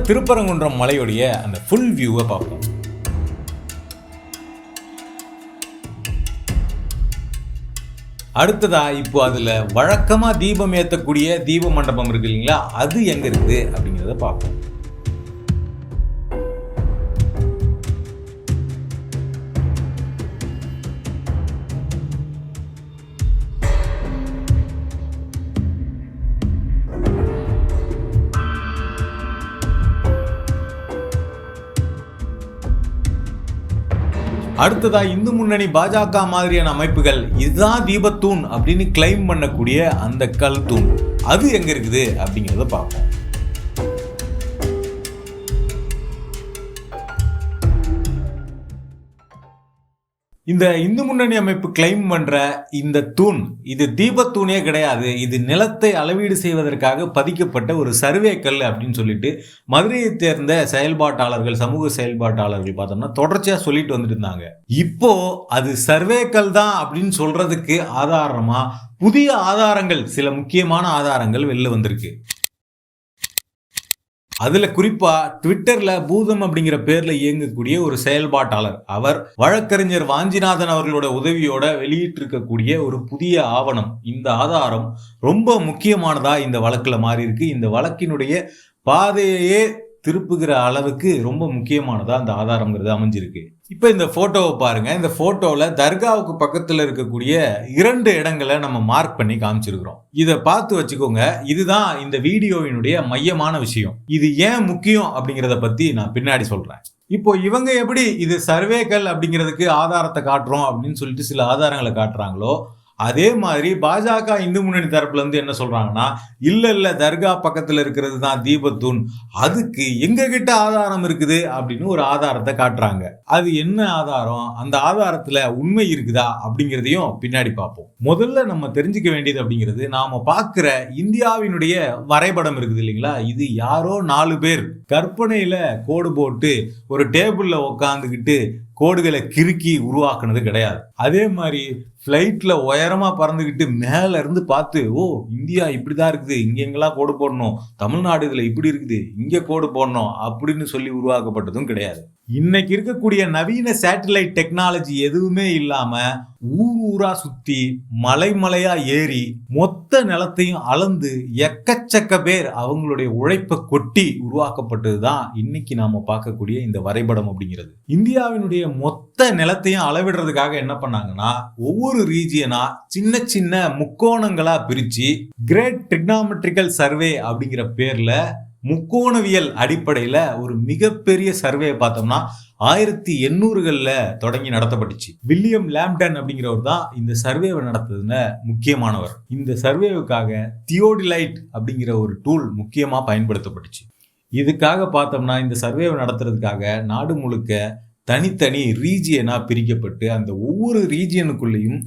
திருப்பரங்குன்றம் மலையுடைய அந்த ஃபுல் வியூவை பார்ப்போம். அடுத்ததா இப்போ அதுல வழக்கமா தீபம் ஏற்றக்கூடிய தீப மண்டபம் இருக்கு இல்லைங்களா, அது எங்க இருக்குது அப்படிங்கிறத பார்ப்போம். அடுத்ததா இந்து முன்னணி பாஜக மாதிரியான அமைப்புகள் இதுதான் தீபத்தூண் அப்படின்னு கிளைம் பண்ணக்கூடிய அந்த கல் தூண் அது எங்க இருக்குது அப்படிங்கிறத பார்ப்போம். இந்த இந்து முன்னணி அமைப்பு கிளைம் பண்ற இந்த தூண் இது தீபத்தூணே கிடையாது, இது நிலத்தை அளவீடு செய்வதற்காக பதிக்கப்பட்ட ஒரு சர்வே கல் அப்படின்னு சொல்லிட்டு மதுரையை சேர்ந்த செயல்பாட்டாளர்கள், சமூக செயல்பாட்டாளர்கள் பார்த்தோம்னா தொடர்ச்சியா சொல்லிட்டு வந்துட்டு இருந்தாங்க. இப்போ அது சர்வே கல் தான் அப்படின்னு சொல்றதுக்கு ஆதாரமா புதிய ஆதாரங்கள், சில முக்கியமான ஆதாரங்கள் வெளில வந்திருக்கு. அதுல குறிப்பா ட்விட்டர்ல பூதம் அப்படிங்கிற பேர்ல இயங்கக்கூடிய ஒரு செயல்பாட்டாளர், அவர் வழக்கறிஞர் வாஞ்சிநாதன் அவர்களோட உதவியோட வெளியிட்டிருக்கக்கூடிய ஒரு புதிய ஆவணம். இந்த ஆதாரம் ரொம்ப முக்கியமானதா இந்த வழக்குல மாறி இருக்கு. இந்த வழக்கினுடைய பாதையே திருப்புகிற அளவுக்கு ரொம்ப முக்கியமானதா அந்த ஆதாரம்ங்கிறது அமைஞ்சிருக்கு. இப்ப இந்த போட்டோவை பாருங்க. இந்த போட்டோல தர்காவுக்கு பக்கத்துல இருக்கக்கூடிய 2 இடங்களை நம்ம மார்க் பண்ணி காமிச்சிருக்கிறோம். இதை பார்த்து வச்சுக்கோங்க. இதுதான் இந்த வீடியோவினுடைய மையமான விஷயம். இது ஏன் முக்கியம் அப்படிங்கிறத பத்தி நான் பின்னாடி சொல்றேன். இப்போ இவங்க எப்படி இது சர்வேக்கல் அப்படிங்கிறதுக்கு ஆதாரத்தை காட்டுறோம் அப்படின்னு சொல்லிட்டு சில ஆதாரங்களை காட்டுறாங்களோ, அதே மாதிரி பாஜக இந்து முன்னணி தரப்புல இருந்து என்ன சொல்றாங்கன்னா, இல்ல தர்கா பக்கத்துல இருக்கிறது தான் தீபத்தூண், அதுக்கு எங்க கிட்ட ஆதாரம் இருக்குது அப்படின்னு ஒரு ஆதாரத்தை காட்டுறாங்க. அது என்ன ஆதாரம், அந்த ஆதாரத்துல உண்மை இருக்குதா அப்படிங்கிறதையும் பின்னாடி பார்ப்போம். முதல்ல நம்ம தெரிஞ்சுக்க வேண்டியது அப்படிங்கிறது, நாம பார்க்கிற இந்தியாவினுடைய வரைபடம் இருக்குது இல்லைங்களா, இது யாரோ 4 பேர் கற்பனையில கோடு போட்டு ஒரு டேபிள்ல உட்காந்துக்கிட்டு கோடுகளை கிறுக்கி உருவாக்குனது கிடையாது. அதே மாதிரி ஃப்ளைட்ல உயரமா பறந்துக்கிட்டு மேல இருந்து பார்த்து, ஓ இந்தியா இப்படிதான் இருக்குது, இங்க எங்கெல்லாம் கோடு போடணும், தமிழ்நாடு இதுல இப்படி இருக்குது, இங்க கோடு போடணும் அப்படின்னு சொல்லி உருவாக்கப்பட்டதும் கிடையாது. இன்னைக்கு இருக்கக்கூடிய நவீன சேட்டலைட் டெக்னாலஜி எதுவுமே இல்லாம ஊரா சுத்தி மலையா ஏறி மொத்த நிலத்தையும் அளந்து எக்கச்சக்க பேர் அவங்களுடைய உழைப்பை கொட்டி உருவாக்கப்பட்டதுதான் இன்னைக்கு நாம பார்க்கக்கூடிய இந்த வரைபடம் அப்படிங்கிறது. இந்தியாவினுடைய மொத்த நிலத்தையும் அளவிடுறதுக்காக என்ன பண்ணாங்கன்னா, ஒவ்வொரு ரீஜியனா சின்ன சின்ன முக்கோணங்களா பிரிச்சு கிரேட் ட்ரிக்னாமெட்ரிக்கல் சர்வே அப்படிங்கிற பேர்ல முக்கோணவியல் அடிப்படையில ஒரு மிகப்பெரிய சர்வே பார்த்தோம்னா 1800களில் தொடங்கி நடத்தப்பட்டுச்சு. வில்லியம் லாம்ப்டன் அப்படிங்கிறவர் தான் இந்த சர்வேவை நடத்துறதுல முக்கியமானவர். இந்த சர்வேவுக்காக தியோடிலைட் அப்படிங்கிற ஒரு டூல் முக்கியமா பயன்படுத்தப்பட்டுச்சு. இதுக்காக பார்த்தோம்னா இந்த சர்வேவை நடத்துறதுக்காக நாடு முழுக்க தனித்தனி ரீஜியனா பிரிக்கப்பட்டு அந்த ஒவ்வொரு ரீஜியனுக்குள்ளேயும்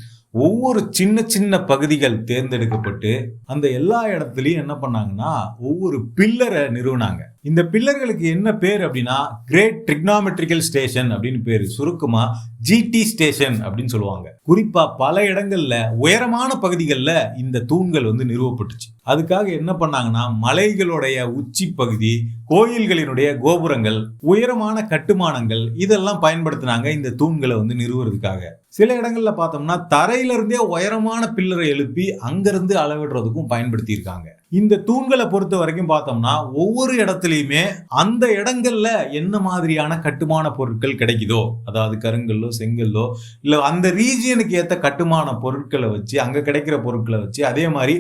ஒவ்வொரு சின்ன சின்ன பகுதிகள் தேர்ந்தெடுக்கப்பட்டு அந்த எல்லா இடத்துலையும் என்ன பண்ணாங்கன்னா ஒவ்வொரு பில்லரை நிறுவனாங்க. இந்த பில்லர்களுக்கு என்ன பேர் அப்படின்னா கிரேட் ட்ரிக்னாமெட்ரிக்கல் ஸ்டேஷன் அப்படின்னு பேரு, சுருக்கமா ஜிடி ஸ்டேஷன் அப்படின்னு சொல்லுவாங்க. குறிப்பா பல இடங்கள்ல உயரமான பகுதிகளில் இந்த தூண்கள் நிறுவப்பட்டுச்சு. அதுக்காக என்ன பண்ணாங்கன்னா மலைகளுடைய உச்சி பகுதி, கோயில்களினுடைய கோபுரங்கள், உயரமான கட்டுமானங்கள் இதெல்லாம் பயன்படுத்தினாங்க இந்த தூண்களை நிறுவுறதுக்காக. சில இடங்கள்ல பார்த்தோம்னா தரையில இருந்தே உயரமான பில்லரை எழுப்பி அங்கிருந்து அளவிடுறதுக்கும் பயன்படுத்தி இருக்காங்க. இந்த தூண்களை பொறுத்த வரைக்கும் பார்த்தோம்னா ஒவ்வொரு இடத்துலையுமே அந்த இடங்கள்ல என்ன மாதிரியான கட்டுமான பொருட்கள் கிடைக்குதோ, அதாவது கருங்கல்லோ செங்கல்லோ இல்ல அந்த ரீஜியனுக்கு ஏற்ற கட்டுமான பொருட்களை வச்சு, அங்க கிடைக்கிற பொருட்களை வச்சு, அதே மாதிரி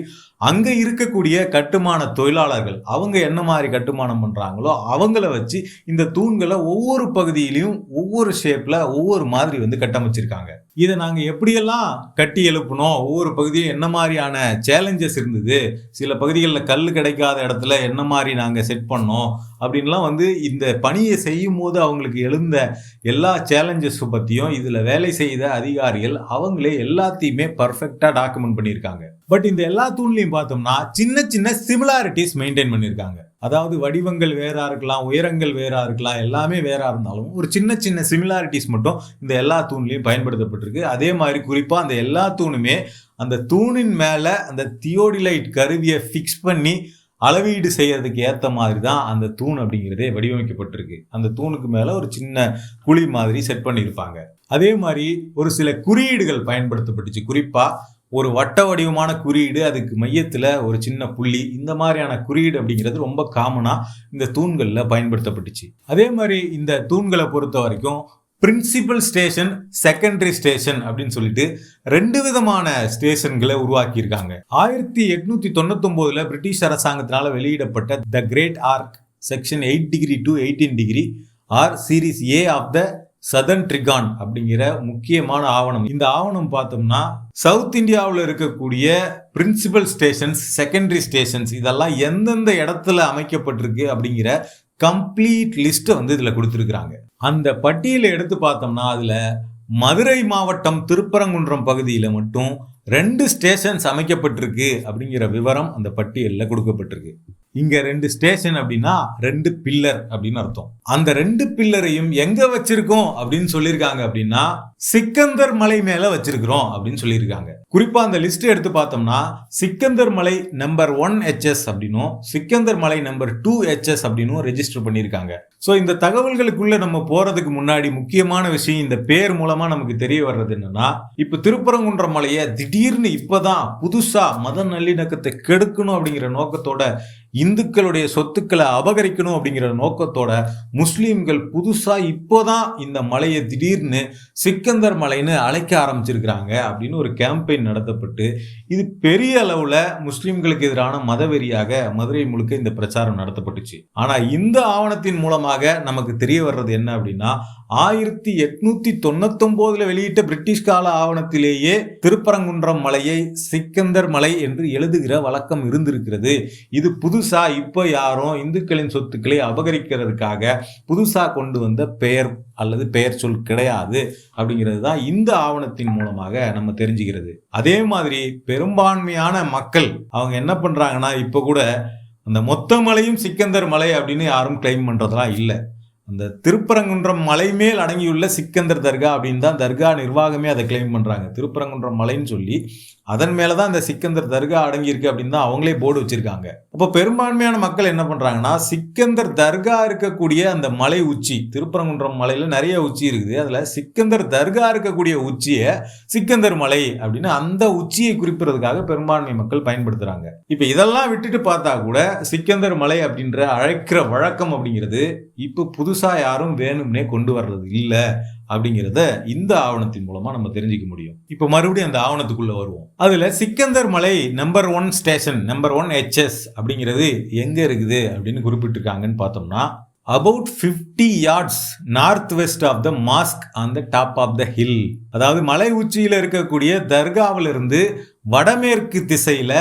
அங்க இருக்கக்கூடிய கட்டுமான தொழிலாளர்கள் அவங்க என்ன மாதிரி கட்டுமானம் பண்றாங்களோ அவங்கள வச்சு இந்த தூண்களை ஒவ்வொரு பகுதியிலையும் ஒவ்வொரு ஷேப்ல ஒவ்வொரு மாதிரி கட்டமைச்சிருக்காங்க. இதை நாங்க எப்படியெல்லாம் கட்டி எழுப்பணும், ஒவ்வொரு பகுதியும் என்ன மாதிரியான சேலஞ்சஸ் இருந்தது, சில பகுதிகளில் கல் கிடைக்காத இடத்துல என்ன மாதிரி நாங்க செட் பண்ணோம் அப்படின்லாம் இந்த பணியை செய்யும் போது அவங்களுக்கு எழுந்த எல்லா சேலஞ்சஸ் பத்தியும் இதுல வேலை செய்த அதிகாரிகள் அவங்களே எல்லாத்தையுமே பர்ஃபெக்டா டாக்குமெண்ட் பண்ணியிருக்காங்க. பட் இந்த எல்லா தூண்லையும் பார்த்தோம்னா சின்ன சின்ன சிமிலாரிட்டிஸ் மெயின்டைன் பண்ணியிருக்காங்க. அதாவது வடிவங்கள் வேறா இருக்கலாம், உயரங்கள் வேறா இருக்கலாம், எல்லாமே வேறா இருந்தாலும் ஒரு சின்ன சின்ன சிமிலாரிட்டிஸ் மட்டும் இந்த எல்லா தூண்லையும் பயன்படுத்தப்பட்டிருக்கு. அதே மாதிரி குறிப்பா அந்த எல்லா தூணுமே அந்த தூணின் மேல அந்த தியோடிலைட் கருவியை ஃபிக்ஸ் பண்ணி அளவீடு செய்யறதுக்கு ஏத்த மாதிரி தான் அந்த தூண் அப்படிங்கிறதே வடிவமைக்கப்பட்டிருக்கு. அந்த தூணுக்கு மேல ஒரு சின்ன குழி மாதிரி செட் பண்ணியிருப்பாங்க. அதே மாதிரி ஒரு சில குறியீடுகள் பயன்படுத்தப்பட்டுச்சு. குறிப்பா ஒரு வட்ட வடிவமான குறியீடு, அதுக்கு மையத்துல ஒரு சின்ன புள்ளி, இந்த மாதிரியான குறியீடு அப்படிங்கிறது ரொம்ப காமனா இந்த தூண்கள்ல பயன்படுத்தப்பட்டுச்சு. அதே மாதிரி இந்த தூண்களை பொறுத்த வரைக்கும் பிரின்சிபல் ஸ்டேஷன், செகண்டரி ஸ்டேஷன் அப்படின்னு சொல்லிட்டு 2 விதமான ஸ்டேஷன்களை உருவாக்கி இருக்காங்க. 1899 பிரிட்டிஷ் அரசாங்கத்தினால வெளியிடப்பட்ட the great arc section 8 degree to 18 degree or series A of the southern trigon அப்படிங்கிற முக்கியமான ஆவணம். இந்த ஆவணம் பார்த்தோம்னா சவுத் இந்தியாவில் இருக்கக்கூடிய பிரின்சிபல் ஸ்டேஷன்ஸ், செகண்டரி ஸ்டேஷன்ஸ் இதெல்லாம் எந்தெந்த இடத்துல அமைக்கப்பட்டிருக்கு அப்படிங்கிற கம்ப்ளீட் லிஸ்ட் இதுல கொடுத்திருக்கிறாங்க. அந்த பட்டியலை எடுத்து பார்த்தோம்னா அதுல மதுரை மாவட்டம் திருப்பரங்குன்றம் பகுதியில மட்டும் 2 ஸ்டேஷன்ஸ் அமைக்கப்பட்டிருக்கு அப்படிங்கிற விவரம் அந்த பட்டியலில் கொடுக்கப்பட்டிருக்கு. இங்க 2 ஸ்டேஷன் அப்படின்னா 2 பில்லர் அப்படின்னு அர்த்தம். அந்த 2 பில்லரையும் எங்க வச்சிருக்கோம் அப்படின்னு சொல்லியிருக்காங்க அப்படின்னா சிக்கந்தர் மலை மேல வச்சிருக்கிறோம் அப்படின்னு சொல்லியிருக்காங்க. குறிப்பா அந்த லிஸ்ட் எடுத்து பார்த்தோம்னா சிக்கந்தர் மலை நம்பர் 1 HS அப்படின்னும் சிக்கந்தர் மலை நம்பர் 2 HS அப்படின்னும் ரெஜிஸ்டர் பண்ணியிருக்காங்க. ஸோ இந்த தகவல்களுக்குள்ள நம்ம போறதுக்கு முன்னாடி முக்கியமான விஷயம் இந்த பேர் மூலமா நமக்கு தெரிய வர்றது என்னன்னா, இப்ப திருப்பரங்குன்றம் மலையை திடீர்னு இப்பதான் புதுசா மத நல்லிணக்கத்தை கெடுக்கணும் அப்படிங்கிற நோக்கத்தோட, இந்துக்களுடைய சொத்துக்களை அபகரிக்கணும் அப்படிங்கிற நோக்கத்தோட முஸ்லீம்கள் புதுசா இப்போதான் இந்த மலையை திடீர்னு சிக்கந்தர் மலைன்னு அழைக்க ஆரம்பிச்சிருக்கிறாங்க அப்படின்னு ஒரு கேம்பெயின் நடத்தப்பட்டு இது பெரிய அளவுல முஸ்லீம்களுக்கு எதிரான மதவெறியாக மதுரை முழுக்க இந்த பிரச்சாரம் நடத்தப்பட்டுச்சு. ஆனா இந்த ஆவணத்தின் மூலமாக நமக்கு தெரிய வர்றது என்ன அப்படின்னா 1899 வெளியிட்ட பிரிட்டிஷ் கால ஆவணத்திலேயே திருப்பரங்குன்றம் மலையை சிக்கந்தர் மலை என்று எழுதுகிற வழக்கம் இருந்திருக்கிறது. இது புதுசா இப்ப யாரும் இந்துக்களின் சொத்துக்களை அபகரிக்கிறதுக்காக புதுசா கொண்டு வந்த பெயர் அல்லது பெயர் சொல் கிடையாது அப்படிங்கிறது தான் இந்த ஆவணத்தின் மூலமாக நம்ம தெரிஞ்சுக்கிறது. அதே மாதிரி பெரும்பான்மையான மக்கள் அவங்க என்ன பண்றாங்கன்னா இப்ப கூட அந்த மொத்த மலையும் சிக்கந்தர் மலை அப்படின்னு யாரும் கிளைம் பண்றதெல்லாம் இல்லை. அந்த திருப்பரங்குன்றம் மலை மேல் அடங்கியுள்ள சிக்கந்தர் தர்கா அப்படின்னு தான் தர்கா நிர்வாகமே அதை கிளைம் பண்றாங்க. திருப்பரங்குன்றம் மலைன்னு சொல்லி அதன் மேலதான் இந்த சிக்கந்தர் தர்கா அடங்கி இருக்கு அப்படின்னு தான் அவங்களே போர்டு வச்சிருக்காங்க. அப்போ பெரும்பான்மையான மக்கள் என்ன பண்றாங்கன்னா சிக்கந்தர் தர்கா இருக்கக்கூடிய அந்த மலை உச்சி, திருப்பரங்குன்றம் மலையில நிறைய உச்சி இருக்குது, அதுல சிக்கந்தர் தர்கா இருக்கக்கூடிய உச்சியை சிக்கந்தர் மலை அப்படின்னு அந்த உச்சியை குறிப்பிடுறதுக்காக பெரும்பான்மை மக்கள் பயன்படுத்துறாங்க. இப்ப இதெல்லாம் விட்டுட்டு பார்த்தா கூட சிக்கந்தர் மலை அப்படின்ற அழைக்கிற வழக்கம் அப்படிங்கிறது இப்ப புதுசா யாரும் வேணும்னே கொண்டு வர்றது இல்லை அப்படிங்கிறத இந்த ஆவணத்தின் மூலமா நம்ம தெரிஞ்சுக்க முடியும். இப்ப மறுபடியும் அந்த ஆவணத்துக்குள்ள வருவோம். அதுல சிக்கந்தர் மலை நம்பர் 1 ஸ்டேஷன், நம்பர் 1 HS அப்படிங்கிறது எங்க இருக்குது அப்படின்னு குறிப்பிட்டிருக்காங்கன்னு பார்த்தோம்னா about 50 yards northwest of the mosque on the top of the hill. அதாவது மலை உச்சியில இருக்கக்கூடிய தர்காவிலிருந்து வடமேற்கு திசையில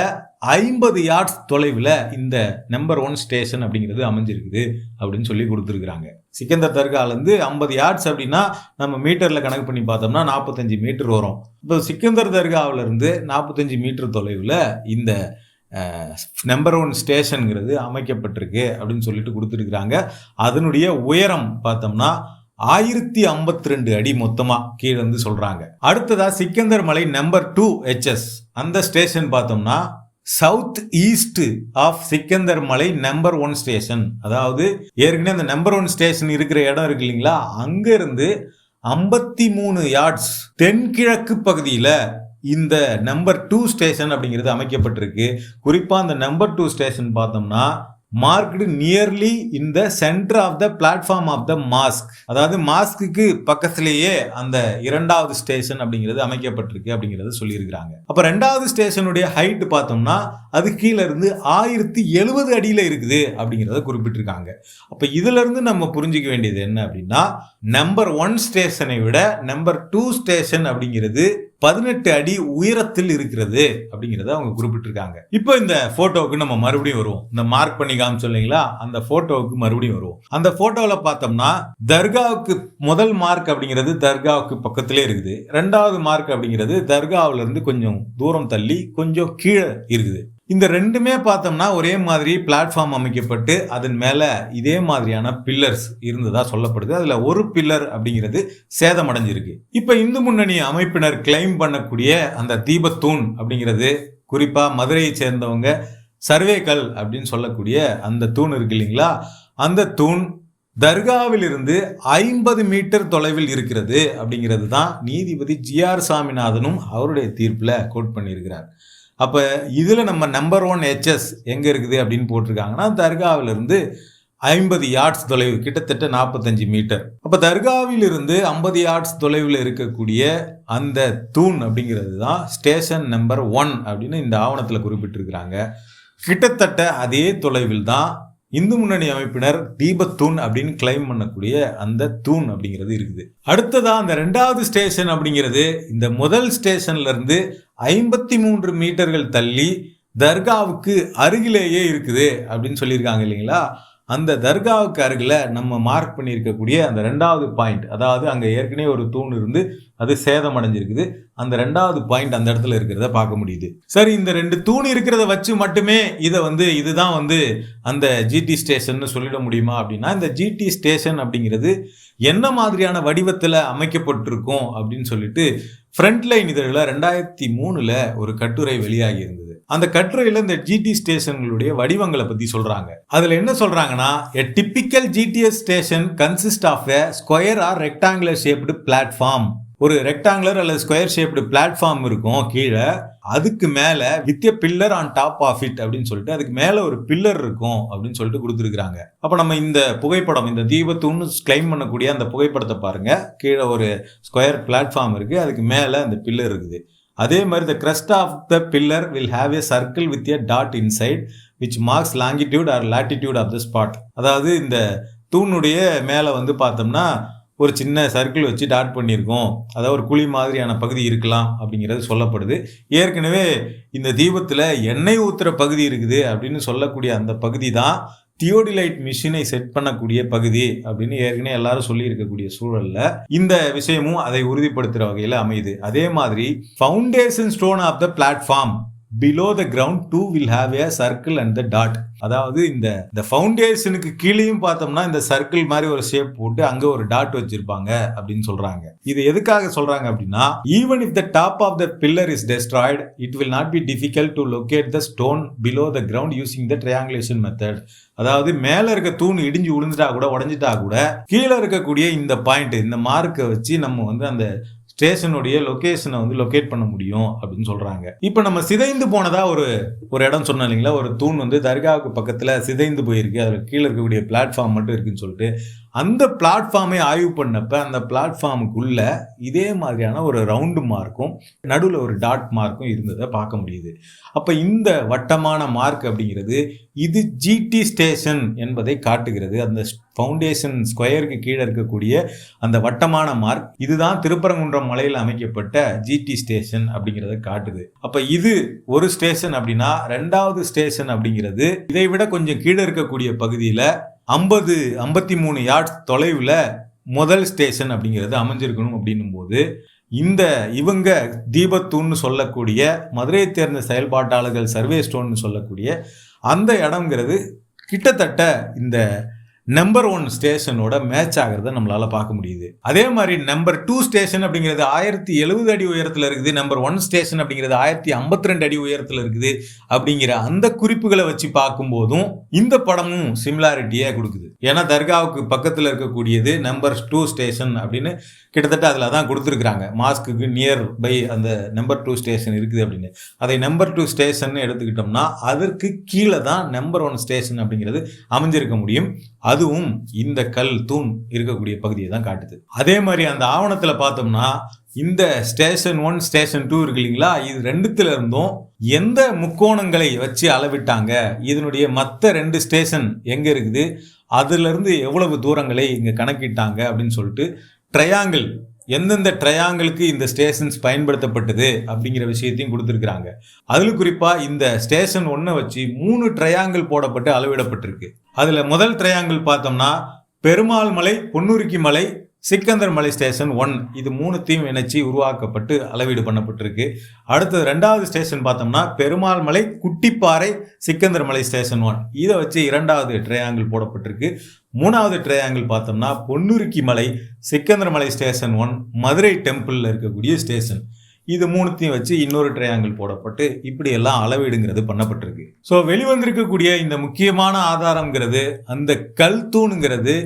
50 யார்ட்ஸ் தொலைவில் இந்த நம்பர் 1 ஸ்டேஷன் அப்படிங்கிறது அமைஞ்சிருக்குது அப்படின்னு சொல்லி கொடுத்துருக்குறாங்க. சிக்கந்தர் தர்காலேருந்து 50 யார்ட்ஸ் அப்படின்னா நம்ம மீட்டரில் கணக்கு பண்ணி பார்த்தோம்னா 45 மீட்டர் வரும். இப்போ சிக்கந்தர் தர்காவிலிருந்து 45 மீட்டர் தொலைவில் இந்த நம்பர் 1 ஸ்டேஷனுங்கிறது அமைக்கப்பட்டிருக்கு அப்படின்னு சொல்லிட்டு கொடுத்துருக்குறாங்க. அதனுடைய உயரம் பார்த்தோம்னா 1052 அடி மொத்தமா கீழே சொல்றாங்க. அடுத்ததா சிக்கந்தர் மலை நம்பர் 2 HS அந்த ஸ்டேஷன் பார்த்தோம்னா சவுத் ஈஸ்ட் ஆஃப் சிக்கந்தர் மலை நம்பர் 1 ஸ்டேஷன். அதாவது ஏற்கனவே அந்த நம்பர் 1 ஸ்டேஷன் இருக்கிற இடம் இருக்கு இல்லைங்களா, அங்க இருந்து 53 யார்ட்ஸ் தென்கிழக்கு பகுதியில இந்த நம்பர் 2 ஸ்டேஷன் அப்படிங்கிறது அமைக்கப்பட்டிருக்கு. குறிப்பா அந்த நம்பர் 2 ஸ்டேஷன் பார்த்தோம்னா marked nearly in the centre of the platform of the mosque. அதாவது மாஸ்க்கு பக்கத்திலேயே அந்த 2வது ஸ்டேஷன் அப்படிங்கிறது அமைக்கப்பட்டிருக்கு அப்படிங்கறத சொல்லியிருக்கிறாங்க. அப்ப 2வது ஸ்டேஷனுடைய ஹைட் பார்த்தோம்னா அது கீழே இருந்து 1070 அடியில இருக்குது அப்படிங்கிறத குறிப்பிட்டிருக்காங்க. அப்ப இதுல இருந்து நம்ம புரிஞ்சுக்க வேண்டியது என்ன அப்படின்னா நம்பர் 1 ஸ்டேஷனை விட நம்பர் 2 ஸ்டேஷன் அப்படிங்கிறது 18 அடி உயரத்தில் இருக்கிறது அப்படிங்கிறத அவங்க குறிப்பிட்டிருக்காங்க. இப்போ இந்த போட்டோவுக்கு நம்ம மறுபடியும் வருவோம். இந்த மார்க் பண்ணி காமிச்சோம் இல்லைங்களா, அந்த போட்டோவுக்கு மறுபடியும் வருவோம். அந்த போட்டோவில் பார்த்தோம்னா தர்காவுக்கு முதல் மார்க் அப்படிங்கிறது தர்காவுக்கு பக்கத்திலே இருக்குது. 2வது மார்க் அப்படிங்கிறது தர்காவில இருந்து கொஞ்சம் தூரம் தள்ளி கொஞ்சம் கீழே இருக்குது. இந்த ரெண்டுமே பார்த்தோம்னா ஒரே மாதிரி பிளாட்ஃபார்ம் அமைக்கப்பட்டு அதன் மேல இதே மாதிரியான பில்லர்ஸ் இருந்ததா சொல்லப்படுது. அதுல ஒரு பில்லர் அப்படிங்கிறது சேதமடைஞ்சிருக்கு. இப்ப இந்து முன்னணி அமைப்பினர் கிளைம் பண்ணக்கூடிய அந்த தீபத்தூண் அப்படிங்கிறது குறிப்பா மதுரையை சேர்ந்தவங்க சர்வேக்கல் அப்படின்னு சொல்லக்கூடிய அந்த தூண் இருக்கு இல்லைங்களா, அந்த தூண் தர்காவிலிருந்து 50 மீட்டர் தொலைவில் இருக்கிறது அப்படிங்கிறது தான் நீதிபதி GR சாமிநாதனும் அவருடைய தீர்ப்பில் கோட் பண்ணியிருக்கிறார். அப்போ இதில் நம்ம நம்பர் 1 HS எங்கே இருக்குது அப்படின்னு போட்டிருக்காங்கன்னா, தர்காவிலிருந்து 50 யார்ட்ஸ் தொலைவு, கிட்டத்தட்ட 45 மீட்டர். அப்போ தர்காவிலிருந்து 50 யார்ட்ஸ் தொலைவில் இருக்கக்கூடிய அந்த தூண் அப்படிங்கிறது தான் ஸ்டேஷன் நம்பர் 1 அப்படின்னு இந்த ஆவணத்தில் குறிப்பிட்டிருக்கிறாங்க. கிட்டத்தட்ட அதே தொலைவில் தான் இந்து முன்னணி அமைப்பினர் தீபத்தூண் அப்படின்னு கிளைம் பண்ணக்கூடிய அந்த தூண் அப்படிங்கிறது இருக்குது. அடுத்ததா அந்த 2வது ஸ்டேஷன் அப்படிங்கிறது இந்த முதல் ஸ்டேஷன்ல இருந்து 53 மீட்டர்கள் தள்ளி தர்காவுக்கு அருகிலேயே இருக்குது அப்படின்னு சொல்லியிருக்காங்க இல்லைங்களா. அந்த தர்காவுக்கு அருகில் நம்ம மார்க் பண்ணியிருக்கக்கூடிய அந்த 2வது பாயிண்ட், அதாவது அங்கே ஏற்கனவே ஒரு தூண் இருந்து அது சேதம் அடைஞ்சிருக்குது, அந்த 2வது பாயிண்ட் அந்த இடத்துல இருக்கிறத பார்க்க முடியுது. சரி, இந்த 2 தூண் இருக்கிறத வச்சு மட்டுமே இதை இதுதான் அந்த ஜிடி ஸ்டேஷன் சொல்லிட முடியுமா அப்படின்னா, இந்த ஜிடி ஸ்டேஷன் அப்படிங்கிறது என்ன மாதிரியான வடிவத்தில் அமைக்கப்பட்டிருக்கும் அப்படின்னு சொல்லிட்டு ஃப்ரண்ட்லைன் இதழில் 2003 ஒரு கட்டுரை வெளியாகி இருந்தது. அந்த கட்டுரையில் இந்த ஜிடி ஸ்டேஷன்களுடைய வடிவங்களை பற்றி சொல்றாங்க. அதில் என்ன சொல்றாங்கன்னா, a typical GTS station consists of a square or rectangular shaped platform. ஒரு ரெக்டாங்குலர் அல்லது ஸ்கொயர் ஷேப்டு பிளாட்ஃபார்ம் இருக்கும் கீழே, அதுக்கு மேலே with a pillar on top of it அப்படின்னு சொல்லிட்டு அதுக்கு மேலே ஒரு பில்லர் இருக்கும் அப்படின்னு சொல்லிட்டு கொடுத்துருக்குறாங்க. அப்போ நம்ம இந்த புகைப்படம், இந்த தீபத்தூன்னு கிளைம் பண்ணக்கூடிய அந்த புகைப்படத்தை பாருங்க. கீழே ஒரு ஸ்கொயர் பிளாட்ஃபார்ம் இருக்குது, அதுக்கு மேலே அந்த பில்லர் இருக்குது. அதே மாதிரி the crest of the pillar will have a circle with a dot inside which marks longitude or latitude of the spot. அதாவது இந்த தூணுடைய மேலே பார்த்தோம்னா ஒரு சின்ன சர்க்கிள் வச்சு டாட் பண்ணியிருக்கோம், அதாவது ஒரு குழி மாதிரியான பகுதி இருக்கலாம் அப்படிங்கிறது சொல்லப்படுது. ஏற்கனவே இந்த தீபத்தில் எண்ணெய் ஊற்றுற பகுதி இருக்குது அப்படின்னு சொல்லக்கூடிய அந்த பகுதி தான் தியோடிலைட் மிஷினை செட் பண்ணக்கூடிய பகுதி அப்படின்னு ஏற்கனவே எல்லாரும் சொல்லி இருக்கக்கூடிய சூழல்ல இந்த விஷயமும் அதை உறுதிப்படுத்துற வகையில் அமையுது. அதே மாதிரி foundation stone of the platform below the ground too will have a circle and the dot. அதாவது இந்த ஃபவுண்டேஷனுக்கு கீழேயும் பார்த்தோம்னா இந்த சர்க்கிள் மாதிரி ஒரு ஷேப் போட்டு அங்க ஒரு டாட் வச்சிருப்பாங்க அப்படின்னு சொல்றாங்க. இது எதுக்காக சொல்றாங்க அப்படின்னா, even if the top of the pillar is destroyed it will not be difficult to locate the stone below the ground using the triangulation method. அதாவது மேல இருக்க தூண் இடிஞ்சு விழுந்துட்டா கூட, உடஞ்சிட்டா கூட, கீழே இருக்கக்கூடிய இந்த பாயிண்ட், இந்த மார்க்கை வச்சு நம்ம அந்த ஸ்டேஷனுடைய லொகேஷனை லொகேட் பண்ண முடியும் அப்படின்னு சொல்றாங்க. இப்போ நம்ம சிதைந்து போனதா ஒரு இடம் சொன்னோம் இல்லைங்களா, ஒரு தூண் தர்காவுக்கு பக்கத்துல சிதைந்து போயிருக்கு, அதுல கீழே இருக்கக்கூடிய பிளாட்ஃபார்ம் மட்டும் இருக்குன்னு சொல்லிட்டு அந்த பிளாட்ஃபார்மை ஆய்வு பண்ணப்ப அந்த பிளாட்ஃபார்முக்குள்ள இதே மாதிரியான ஒரு ரவுண்டு மார்க்கும் நடுவில் ஒரு டாட் மார்க்கும் இருந்ததை பார்க்க முடியுது. அப்போ இந்த வட்டமான மார்க் அப்படிங்கிறது இது ஜிடி ஸ்டேஷன் என்பதை காட்டுகிறது. அந்த ஃபவுண்டேஷன் ஸ்கொயருக்கு கீழே இருக்கக்கூடிய அந்த வட்டமான மார்க் இதுதான் திருப்பரங்குன்றம் மலையில் அமைக்கப்பட்ட ஜிடி ஸ்டேஷன் அப்படிங்கிறத காட்டுது. அப்போ இது ஒரு ஸ்டேஷன் அப்படின்னா, 2வது ஸ்டேஷன் அப்படிங்கிறது இதை விட கொஞ்சம் கீழே இருக்கக்கூடிய பகுதியில் 53 யார்ட்ஸ் தொலைவில் முதல் ஸ்டேஷன் அப்படிங்கிறது அமைஞ்சிருக்கணும் அப்படின்னும் போது இவங்க தீபத்தூன்னு சொல்லக்கூடிய மதுரையை சேர்ந்த செயல்பாட்டாளர்கள் சர்வே ஸ்டோன்னு சொல்லக்கூடிய அந்த இடம்ங்கிறது கிட்டத்தட்ட இந்த நம்பர் 1 ஸ்டேஷனோட மேட்ச் ஆகிறத நம்மளால பார்க்க முடியுது. அதே மாதிரி நம்பர் 2 ஸ்டேஷன் அப்படிங்கிறது 1070 அடி உயரத்தில் இருக்குது, நம்பர் 1 ஸ்டேஷன் அப்படிங்கிறது 1052 அடி உயரத்தில் இருக்குது அப்படிங்கிற அந்த குறிப்புகளை வச்சு பார்க்கும்போதும் இந்த படமும் சிமிலாரிட்டியை கொடுக்குது. ஏன்னா தர்காவுக்கு பக்கத்தில் இருக்கக்கூடியது நம்பர் 2 ஸ்டேஷன் அப்படின்னு கிட்டத்தட்ட அதில் தான் கொடுத்துருக்குறாங்க. மாஸ்க்கு நியர் பை அந்த நம்பர் 2 ஸ்டேஷன் இருக்குது அப்படின்னு. அதை நம்பர் 2 ஸ்டேஷன் எடுத்துக்கிட்டோம்னா அதற்கு கீழே தான் நம்பர் 1 ஸ்டேஷன் அப்படிங்கிறது அமைஞ்சிருக்க முடியும். அதுவும் இந்த கல் தூண் இருக்கக்கூடிய பகுதியை தான் காட்டுது. அதே மாதிரி அந்த ஆவணத்தில் பார்த்தோம்னா இந்த ஸ்டேஷன் 1 ஸ்டேஷன் 2 இருக்கு இல்லைங்களா, இது ரெண்டுத்துல இருந்தும் எந்த முக்கோணங்களை வச்சு அளவிட்டாங்க, இதனுடைய மற்ற 2 ஸ்டேஷன் எங்க இருக்குது, அதுல இருந்து எவ்வளவு தூரங்களை இங்க கணக்கிட்டாங்க அப்படின்னு சொல்லிட்டு ட்ரையாங்கிள், எந்தெந்த ட்ரையாங்கிளுக்கு இந்த ஸ்டேஷன்ஸ் பயன்படுத்தப்பட்டது அப்படிங்கிற விஷயத்தையும் கொடுத்துருக்குறாங்க. அதில் குறிப்பாக இந்த ஸ்டேஷன் 1 வச்சு 3 ட்ரையாங்கிள் போடப்பட்டு அளவிடப்பட்டிருக்கு. அதில் முதல் ட்ரையாங்கிள் பார்த்தோம்னா பெருமாள் மலை, பொன்னுருக்கி மலை, சிக்கந்தர் மலை ஸ்டேஷன் 1, இது 3த்தையும் இணைச்சி உருவாக்கப்பட்டு அளவீடு பண்ணப்பட்டிருக்கு. அடுத்தது 2வது ஸ்டேஷன் பார்த்தோம்னா பெருமாள் மலை, குட்டிப்பாறை, சிக்கந்தர் மலை ஸ்டேஷன் 1, இதை வச்சு 2வது ட்ரையாங்கிள் போடப்பட்டிருக்கு. 3வது ட்ரையாங்கிள் பார்த்தோம்னா பொன்னுருக்கி மலை, சிக்கந்தர் மலை ஸ்டேஷன் 1, மதுரை டெம்பிளில் இருக்கக்கூடிய ஸ்டேஷன், இது மூணுத்தையும் வச்சு இன்னொரு ட்ரையாங்கிள் போடப்பட்டு இப்படி எல்லாம் அளவீடுங்கிறது பண்ணப்பட்டிருக்கு. ஸோ வெளிவந்திருக்கக்கூடிய இந்த முக்கியமான ஆதாரம்ங்கிறது அந்த கல் தூணுங்கிறது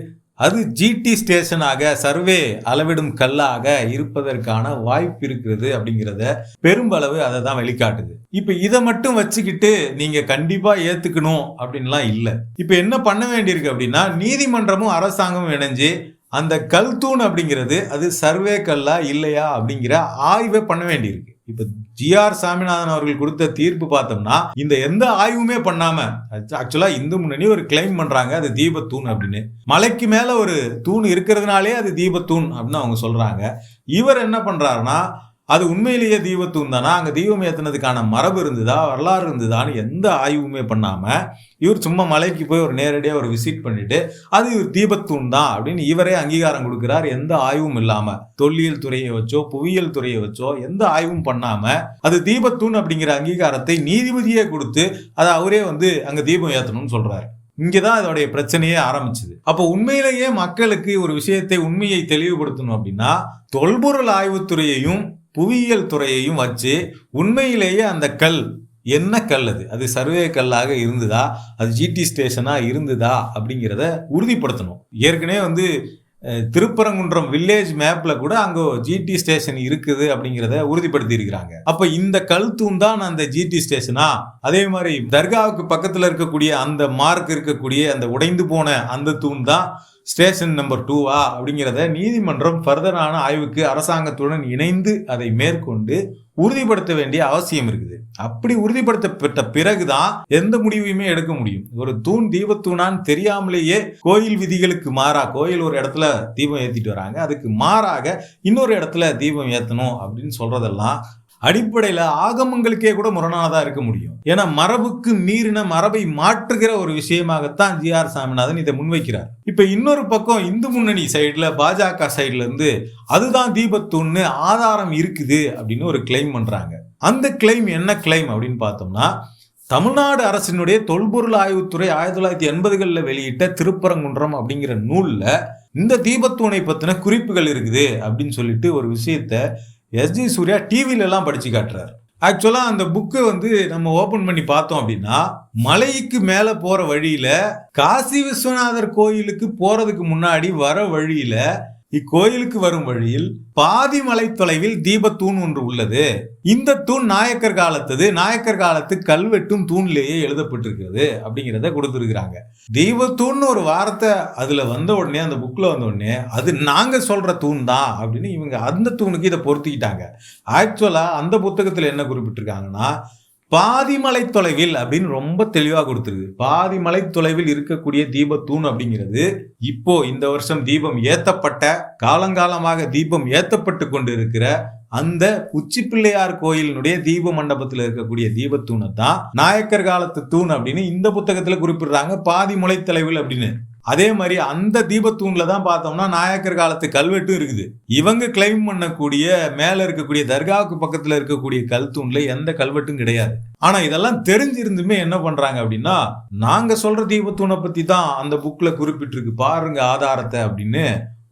அது ஜிடி ஸ்டேஷனாக சர்வே அளவிடும் கல்லாக இருப்பதற்கான வாய்ப்பு இருக்கிறது அப்படிங்கிறத பெரும்பளவு அதை தான் வெளிக்காட்டுது. இப்ப இதை மட்டும் வச்சுக்கிட்டு நீங்க கண்டிப்பா ஏத்துக்கணும் அப்படின்லாம் இல்லை. இப்ப என்ன பண்ண வேண்டியிருக்கு அப்படின்னா, நீதிமன்றமும் அரசாங்கமும் இணைஞ்சு அந்த கல் தூண் அப்படிங்கிறது அது சர்வே கல்லா இல்லையா அப்படிங்கிற ஆய்வை பண்ண வேண்டியிருக்கு. இப்ப ஜி.ஆர். சாமிநாதன் அவர்கள் கொடுத்த தீர்ப்பு பார்த்தோம்னா இந்த எந்த ஆய்வுமே பண்ணாம ஆக்சுவலா இந்து முன்னணி ஒரு கிளைம் பண்றாங்க அது தீபத்தூண் அப்படின்னு. மலைக்கு மேல ஒரு தூண் இருக்கிறதுனாலே அது தீபத்தூண் அப்படின்னு அவங்க சொல்றாங்க. இவர் என்ன பண்றாருன்னா அது உண்மையிலேயே தீபத்தூண் தானா, அங்க தீபம் ஏத்துனதுக்கான மரபு இருந்ததா, வரலாறு இருந்ததான்னு எந்த ஆய்வுமே பண்ணாம இவர் சும்மா மலைக்கு போய் ஒரு நேரடியா ஒரு விசிட் பண்ணிட்டு அது இவர் தீபத்தூண் தான் அப்படின்னு இவரே அங்கீகாரம் கொடுக்கிறார். எந்த ஆய்வும் இல்லாம, தொல்லியல் துறையை வச்சோ புவியியல் துறையை வச்சோ எந்த ஆய்வும் பண்ணாம அது தீபத்தூண் அப்படிங்கிற அங்கீகாரத்தை நீதிபதியே கொடுத்து அதை அவரே அங்க தீபம் ஏத்தணும்னு சொல்றாரு. இங்கதான் அதோடைய பிரச்சனையே ஆரம்பிச்சது. அப்போ உண்மையிலேயே மக்களுக்கு ஒரு விஷயத்தை உண்மையை தெளிவுபடுத்தணும் அப்படின்னா தொல்பொருள் ஆய்வுத்துறையையும் புவியியல் துறையையும் வச்சு உண்மையிலேயே அந்த கல் என்ன கல், அது சர்வே கல்லாக இருந்ததா, அது ஜிடி ஸ்டேஷனா இருந்ததா அப்படிங்கிறத உறுதிப்படுத்தணும். ஏற்கனவே திருப்பரங்குன்றம் வில்லேஜ் மேப்ல கூட அங்க ஜிடி ஸ்டேஷன் இருக்குது அப்படிங்கிறத உறுதிப்படுத்தி இருக்கிறாங்க. அப்ப இந்த கல் தூண் தான் அந்த ஜிடி ஸ்டேஷனா, அதே மாதிரி தர்காவுக்கு பக்கத்துல இருக்கக்கூடிய அந்த மார்க் இருக்கக்கூடிய அந்த உடைந்து போன அந்த தூண் தான் ஸ்டேஷன் நம்பர் 2வா அப்படிங்கிறத நீதிமன்றம் ஃபர்தரான ஆய்வுக்கு அரசாங்கத்துடன் இணைந்து அதை மேற்கொண்டு உறுதிப்படுத்த வேண்டிய அவசியம் இருக்குது. அப்படி உறுதிப்படுத்தப்பட்ட பிறகுதான் எந்த முடிவையுமே எடுக்க முடியும். ஒரு தூண் தீபத்தூணான்னு தெரியாமலேயே கோயில் விதிகளுக்கு மாறா, கோயில் ஒரு இடத்துல தீபம் ஏத்திட்டு வராங்க, அதுக்கு மாறாக இன்னொரு இடத்துல தீபம் ஏத்தணும் அப்படின்னு சொல்றதெல்லாம் அடிப்படையில ஆகமங்களுக்கே கூட முரணானதா இருக்க முடியும். ஏன்னா மரபுக்கு மீறின மரபை மாற்றுகிற ஒரு விஷயமாகத்தான் ஜி.ஆர். சாமிநாதன் இதை முன்வைக்கிறார். இப்ப இன்னொரு பக்கம் இந்து முன்னணி சைடுல, பாஜக சைடுல இருந்து அதுதான் தீபத்தூண்னு ஆதாரம் இருக்குது அப்படின்னு ஒரு கிளைம் பண்றாங்க. அந்த கிளைம் என்ன கிளைம் அப்படின்னு பார்த்தோம்னா, தமிழ்நாடு அரசினுடைய தொல்பொருள் ஆய்வுத்துறை 1980களில் வெளியிட்ட திருப்பரங்குன்றம் அப்படிங்கிற நூல்ல இந்த தீபத்தூணை பத்தின குறிப்புகள் இருக்குது அப்படின்னு சொல்லிட்டு ஒரு விஷயத்த எஸ்.ஜி. சூர்யா டிவில எல்லாம் படிச்சு காட்டுறாரு. ஆக்சுவலா அந்த புக்கு நம்ம ஓபன் பண்ணி பார்த்தோம் அப்படின்னா, மலைக்கு மேல போற வழியில காசி விஸ்வநாதர் கோயிலுக்கு போறதுக்கு முன்னாடி வர வழியில இக்கோயிலுக்கு வரும் வழியில் பாதி மலை தொலைவில் தீபத்தூண் ஒன்று உள்ளது. இந்த தூண் நாயக்கர் காலத்தது, நாயக்கர் காலத்து கல்வெட்டும் தூண்லேயே எழுதப்பட்டிருக்கிறது அப்படிங்கிறத கொடுத்துருக்காங்க. தீபத்தூண் ஒரு வார்த்தை அதுல வந்த உடனே, அந்த புக்ல வந்த உடனே அது நாங்க சொல்ற தூண் தான் அப்படின்னு இவங்க அந்த தூணுக்கு இதை பொருத்திக்கிட்டாங்க. ஆக்சுவலா அந்த புத்தகத்துல என்ன குறிப்பிட்டிருக்காங்கன்னா, பாதிமலை தொலைவில் அப்படின்னு ரொம்ப தெளிவா கொடுத்துருக்கு. பாதிமலை தொலைவில் இருக்கக்கூடிய தீபத்தூண் அப்படிங்கிறது இப்போ இந்த வருஷம் தீபம் ஏத்தப்பட்ட, காலங்காலமாக தீபம் ஏத்தப்பட்டு கொண்டு இருக்கிற அந்த உச்சி பிள்ளையார் கோயிலினுடைய தீப மண்டபத்தில் இருக்கக்கூடிய தீபத்தூணை தான் நாயக்கர் காலத்து தூண் அப்படின்னு இந்த புத்தகத்துல குறிப்பிடுறாங்க, பாதிமலை தொலைவில் அப்படின்னு. அதே மாதிரி அந்த தீபத்தூண்ல தான் பார்த்தோம்னா நாயக்கர் காலத்து கல்வெட்டும் இருக்குது. இவங்க கிளைம் பண்ணக்கூடிய மேல இருக்கக்கூடிய தர்காவுக்கு பக்கத்துல இருக்கக்கூடிய கல் தூண்ல எந்த கல்வெட்டும் கிடையாது. ஆனா இதெல்லாம் தெரிஞ்சிருந்துமே என்ன பண்றாங்க அப்படின்னா, நாங்க சொல்ற தீபத்தூணை பத்தி தான் அந்த புக்ல குறிப்பிட்டிருக்கு பாருங்க ஆதாரத்தை அப்படின்னு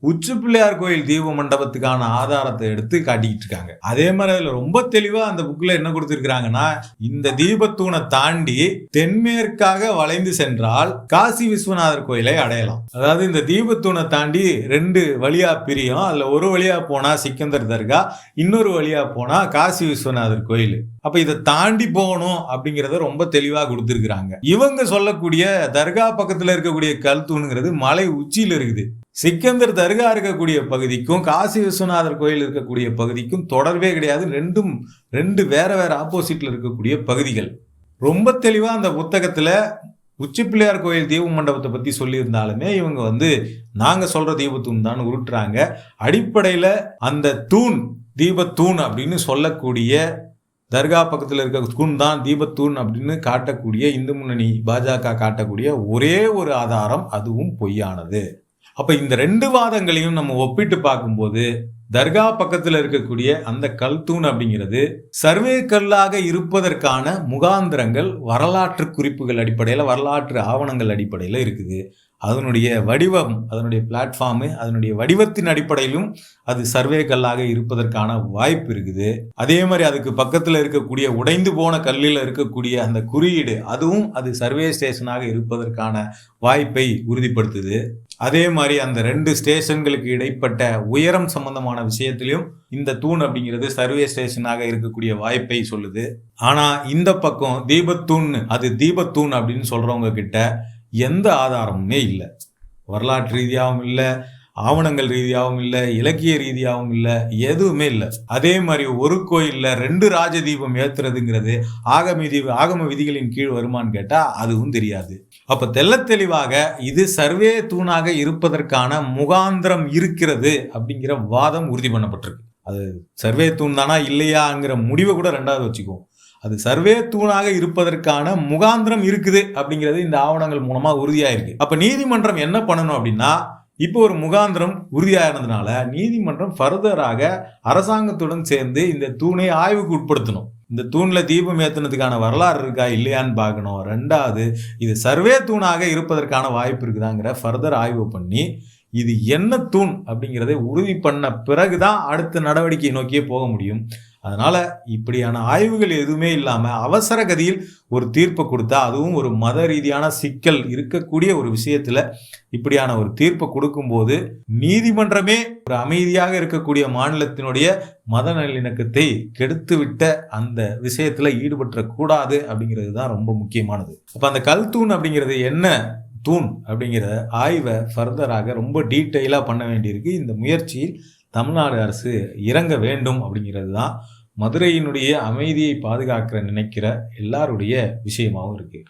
உச்சி பிள்ளையார் கோயில் தீப மண்டபத்துக்கான ஆதாரத்தை எடுத்து காட்டிக்கிட்டு இருக்காங்க. அதே மாதிரி அதுல ரொம்ப தெளிவா அந்த புக்ல என்ன கொடுத்திருக்காங்கன்னா, இந்த தீபத்தூணை தாண்டி தென்மேற்காக வளைந்து சென்றால் காசி விஸ்வநாதர் கோயிலை அடையலாம். அதாவது இந்த தீபத்தூணை தாண்டி 2 வழியா பிரியும். அதுல ஒரு வழியா போனா சிக்கந்தர் தர்கா, இன்னொரு வழியா போனா காசி விஸ்வநாதர் கோயில். அப்ப இதை தாண்டி போகணும் அப்படிங்கறத ரொம்ப தெளிவா கொடுத்திருக்கிறாங்க. இவங்க சொல்லக்கூடிய தர்கா பக்கத்துல இருக்கக்கூடிய கல் தூணுங்கிறது மலை உச்சியில இருக்குது. சிக்கந்தர் தர்கா இருக்கக்கூடிய பகுதிக்கும் காசி விஸ்வநாதர் கோயில் இருக்கக்கூடிய பகுதிக்கும் தொடர்பே கிடையாது. ரெண்டு வேற வேற ஆப்போசிட்ல இருக்கக்கூடிய பகுதிகள். ரொம்ப தெளிவா அந்த புத்தகத்துல உச்சி பிள்ளையார் கோயில் தீப மண்டபத்தை பத்தி சொல்லியிருந்தாலுமே இவங்க நாங்க சொல்ற தீபத்தூண் தான் உருட்டுறாங்க. அடிப்படையில அந்த தூண் தீபத்தூண் அப்படின்னு சொல்லக்கூடிய தர்கா பக்கத்தில் இருக்க தூண் தான் தீபத்தூண் அப்படின்னு காட்டக்கூடிய இந்து முன்னணி பாஜக காட்டக்கூடிய ஒரே ஒரு ஆதாரம், அதுவும் பொய்யானது. அப்ப இந்த 2 வாதங்களையும் நம்ம ஒப்பிட்டு பார்க்கும்போது தர்கா பக்கத்துல இருக்கக்கூடிய அந்த கல் தூண் அப்படிங்கிறது சர்வே கல்லாக இருப்பதற்கான முகாந்திரங்கள் வரலாற்று குறிப்புகள் அடிப்படையில், வரலாற்று ஆவணங்கள் அடிப்படையில் இருக்குது. அதனுடைய வடிவம், அதனுடைய பிளாட்ஃபார்மு, அதனுடைய வடிவத்தின் அடிப்படையிலும் அது சர்வே கல்லாக இருப்பதற்கான வாய்ப்பு இருக்குது. அதே மாதிரி அதுக்கு பக்கத்தில் இருக்கக்கூடிய உடைந்து போன கல்லில் இருக்கக்கூடிய அந்த குறியீடு, அதுவும் அது சர்வே ஸ்டேஷனாக இருப்பதற்கான வாய்ப்பை உறுதிப்படுத்துது. அதே மாதிரி அந்த 2 ஸ்டேஷன்களுக்கு இடைப்பட்ட உயரம் சம்பந்தமான விஷயத்திலையும் இந்த தூண் அப்படிங்கிறது சர்வே ஸ்டேஷனாக இருக்கக்கூடிய வாய்ப்பை சொல்லுது. ஆனா இந்த பக்கம் தீபத்தூண், அது தீபத்தூண் அப்படின்னு சொல்றவங்க கிட்ட எந்த ஆதாரமுமே இல்லை. வரலாற்று ரீதியாகவும் இல்லை, ஆவணங்கள் ரீதியாகவும் இல்லை, இலக்கிய ரீதியாகவும் இல்லை, எதுவுமே இல்லை. அதே மாதிரி ஒரு கோயில்ல 2 ராஜதீபம் ஏத்துறதுங்கிறது ஆகம விதிகளின் கீழ் வருமானு கேட்டா அதுவும் தெரியாது. அப்ப தெள்ளத்தெளிவாக இது சர்வே தூணாக இருப்பதற்கான முகாந்திரம் இருக்கிறது அப்படிங்கிற வாதம் உறுதி பண்ணப்பட்டிருக்கு. அது சர்வே தூண் தானா இல்லையாங்கிற முடிவை கூட 2வது வச்சுக்குவோம். அது சர்வே தூணாக இருப்பதற்கான முகாந்திரம் இருக்குது அப்படிங்கிறது இந்த ஆவணங்கள் மூலமா உறுதியாயிருக்கு. அப்ப நீதிமன்றம் என்ன பண்ணணும் அப்படின்னா, இப்போ ஒரு முகாந்திரம் உறுதியானதுனால நீதிமன்றம் ஃபர்தராக அரசாங்கத்துடன் சேர்ந்து இந்த தூணை ஆய்வுக்கு உட்படுத்தணும். இந்த தூண்ல தீபம் ஏத்துனதுக்கான வரலாறு இருக்கா இல்லையான்னு பார்க்கணும். 2வது இது சர்வே தூணாக இருப்பதற்கான வாய்ப்பு இருக்குதாங்கிற ஃபர்தர் ஆய்வு பண்ணி இது என்ன தூண் அப்படிங்கிறதை உறுதி பண்ண பிறகுதான் அடுத்த நடவடிக்கை நோக்கியே போக முடியும். அதனால இப்படியான ஆய்வுகள் எதுவுமே இல்லாம அவசர கதியில் ஒரு தீர்ப்பை கொடுத்தா, அதுவும் ஒரு மத ரீதியான சிக்கல் இருக்கக்கூடிய ஒரு விஷயத்துல இப்படியான ஒரு தீர்ப்பை கொடுக்கும்போது நீதிமன்றமே ஒரு அமைதியாக இருக்கக்கூடிய மாநிலத்தினுடைய மத நல்லிணக்கத்தை கெடுத்துவிட்ட அந்த விஷயத்துல ஈடுபட்ட கூடாது அப்படிங்கிறது தான் ரொம்ப முக்கியமானது. அப்ப அந்த கல் தூண் அப்படிங்கிறது என்ன தூண் அப்படிங்கிற ஆய்வை ஃபர்தராக ரொம்ப டீட்டெயிலாக பண்ண வேண்டியிருக்கு. இந்த முயற்சியில் தமிழ்நாடு அரசு இறங்க வேண்டும் அப்படிங்கிறது தான் மதுரையினுடைய அமைதியை பாதுகாக்கிற நினைக்கிற எல்லாருடைய விஷயமாகவும் இருக்கு.